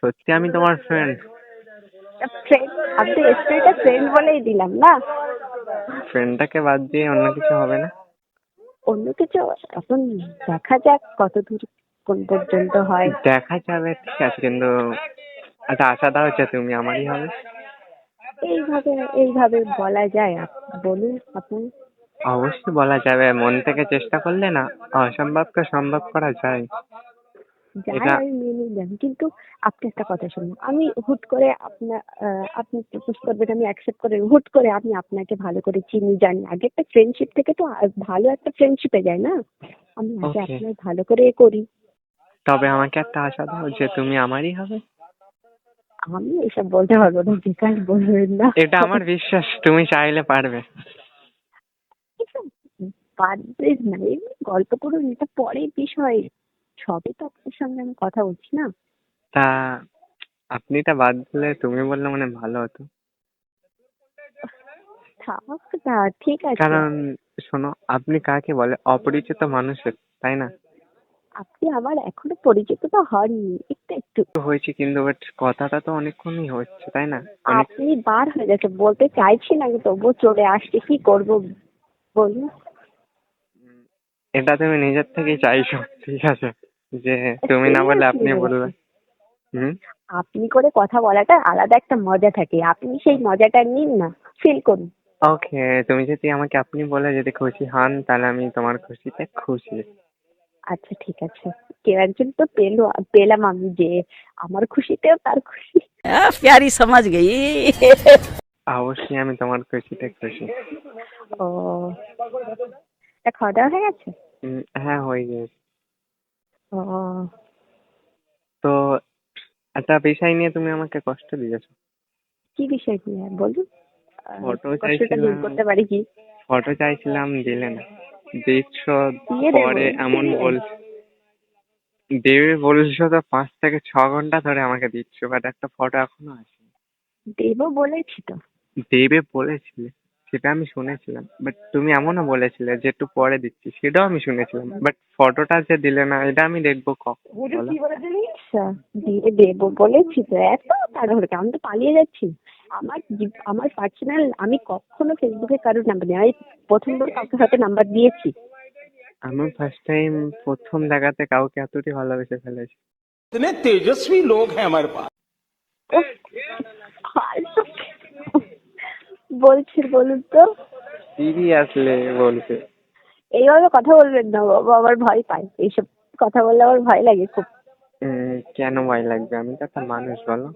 সত্যি আমি তোমার ফ্রেন্ড। ফ্রেন্ড, আমি তো স্টোরিটা ফ্রেন্ড বলেই দিলাম না। ফ্রেন্ডটাকে বাদ দিয়ে অন্য কিছু হবে না? অন্য কিছু এখন দেখা যাক কত দূর কোন পর্যন্ত হয়। দেখা যাবে, ঠিক আছে, কিন্তু একটা আশা দাও যে তুমি আমারই হবে। এইভাবে এইভাবে বলা যায়? বলুন আপনি। অবশ্যই বলা যাবে, মন থেকে চেষ্টা করলে না অসম্ভবকে সম্ভব করা যায়। যাই এটা আমি মেনে নিলাম, কিন্তু আপনি একটা কথা শুনুন, আমি হুট করে আপনি প্রপোজ করবেন, আমি অ্যাকসেপ্ট করে হুট করে আমি আপনাকে ভালো করে চিনি জানি, আগে একটা ফ্রেন্ডশিপ থেকে তো ভালো একটা ফ্রেন্ডশিপে যায় না? আমি আগে ওকে, আপনার ভালো করে করি। তবে আমাকে একটা আশা দাও যে তুমি আমারই হবে। আমি এসব বলতে পারবো না, বেকার বলবেন না। এটা আমার বিশ্বাস, তুমি চাইলে পারবে। এসব বাদ দিন না, এমনি গল্প করুন, এটা পরের বিষয়। সবে তো আপনার সঙ্গে আমি কথা বলছি না। তা আপনিটা বাদ দিলে তুমি বললে মানে ভালো হতো। থাক না, ঠিক আছে। কারণ শোনো, আপনি কাকে বলে অপরিচিত মানুষের, তাই না? আপনি আমার এখনো পরিচিত তো হননি, একটু একটু। তো হয়েছে, কিন্তু বাট কথাটা তো অনেকক্ষণই হচ্ছে, তাই না? অনেক। আপনি বার হয়ে গেছে, বলতে চাইছি না কিন্তু তবুও চলে আসছে, কি করব বলুন। উম, এটা তুমি নিজের থেকেই চাইছো, ঠিক আছে, যে তুমি না বলে সিরিয়াসলি আপনি বলবে। বলছি, হুম। আপনি করে কথা বলাটা আলাদা একটা মজা থাকে, আপনি সেই মজাটা নিন না, ফিল করুন। ওকে, তুমি যদি আমাকে আপনি বলে যদি খুশি হন, তাহলে আমি তোমার খুশিতে খুশি। আচ্ছা ঠিক আছে, কেউ একজন তো পেলাম আমি, যে আমার খুশিতেও তার খুশি। प्यारी समझ गई। অবশ্যই আমি তোমার খুশিতে খুশি। ও, তা খাওয়া দাওয়া হয়ে গেছে? হ্যাঁ, হয়ে গেছে। ও, তো একটা বিষয় নিয়ে তুমি আমাকে কষ্ট দিয়েছো। কি বিষয় নিয়ে বলুন, ফটো কষ্টটা দূর চাইছিলাম, করতে পারি কি? ফটো চাইছিলাম, দিলে না। দিচ্ছ, দিয়ে দেবো, পরে এমন দিয়ে। দেবে বলছো তো 5 থেকে 6 ঘন্টা ধরে আমাকে দিচ্ছ, বাট একটা ফটো এখনো আসেনি। দেবো বলেছি তো। দেবে বলেছিলে, সেটা আমি শুনেছিলাম, বাট তুমি এমনও বলেছিলে যে একটু পরে দিচ্ছি, সেটাও আমি শুনেছিলাম, বাট ফটোটা যে দিলে না, এটা আমি দেখবো কখন বলো? আচ্ছা, দিয়ে দেবো বলেছি তো, এত তাড়াহুড়ো কেন? আমি তো পালিয়ে যাচ্ছি। আমার পার্সোনাল, আমি কখনো ফেসবুকে কারোর নাম্বার দিই, আমি প্রথমবার কাউকে হয়তো নাম্বার দিয়েছি। আমি ফার্স্ট টাইম প্রথম দেখাতে কাউকে এতটাই ভালোবেসে ফেলেছি। इतने तेजस्वी लोग हैं हमारे पास। ও, ফালতু বলছি, বলুন তো। সিরিয়াসলি বলছে। এইভাবে কথা বলবেন না বাবা, আমার ভয় পায় এইসব কথা বললে, আমার ভয় লাগে খুব। কেন ভয় লাগবে? আমি তো একটা মানুষ, বলো।